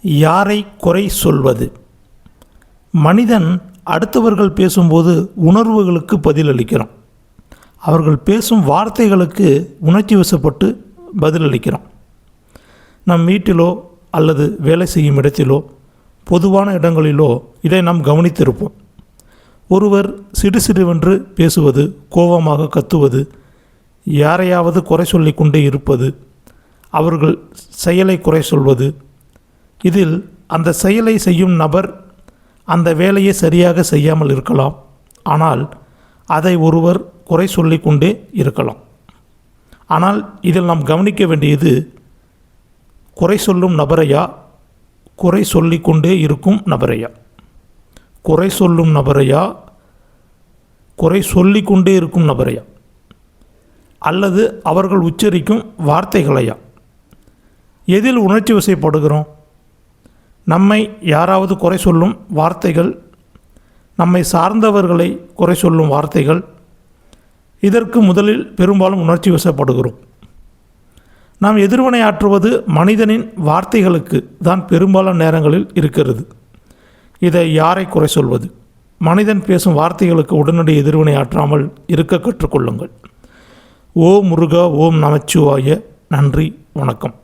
யாரை குறை சொல்வது? மனிதன் அடுத்தவர்கள் பேசும்போது உணர்வுகளுக்கு பதிலளிக்கிறோம். அவர்கள் பேசும் வார்த்தைகளுக்கு உணர்ச்சி வசப்பட்டு பதிலளிக்கிறோம். நம் வீட்டிலோ அல்லது வேலை செய்யும் இடத்திலோ பொதுவான இடங்களிலோ இதை நாம் கவனித்திருப்போம். ஒருவர் சிடுசிடுவென்று பேசுவது, கோபமாக கத்துவது, யாரையாவது குறை சொல்லி கொண்டே இருப்பது, அவர்கள் செயலை குறை சொல்வது, இதில் அந்த செயலை செய்யும் நபர் அந்த வேலையை சரியாக செய்யாமல் இருக்கலாம். ஆனால் அதை ஒருவர் குறை சொல்லி கொண்டே இருக்கலாம். ஆனால் இதில் நாம் கவனிக்க வேண்டியது குறை சொல்லும் நபரையா, குறை சொல்லி கொண்டே இருக்கும் நபரையா? குறை சொல்லும் நபரையா, குறை சொல்லி கொண்டே இருக்கும் நபரையா, அல்லது அவர்கள் உச்சரிக்கும் வார்த்தைகளையா? எதில் உணர்ச்சி வசப்படுகிறோம்? நம்மை யாராவது குறை சொல்லும் வார்த்தைகள், நம்மை சார்ந்தவர்களை குறை சொல்லும் வார்த்தைகள், இதற்கு முதலில் பெரும்பாலும் உணர்ச்சி வசப்படுகிறோம். நாம் எதிர்வினையாற்றுவது மனிதனின் வார்த்தைகளுக்கு தான் பெரும்பாலான நேரங்களில் இருக்கிறது. இதை யாரை குறை சொல்வது? மனிதன் பேசும் வார்த்தைகளுக்கு உடனடி எதிர்வினையாற்றாமல் இருக்க கற்றுக்கொள்ளுங்கள். ஓம் முருகா, ஓம் நமச்சிவாய. நன்றி, வணக்கம்.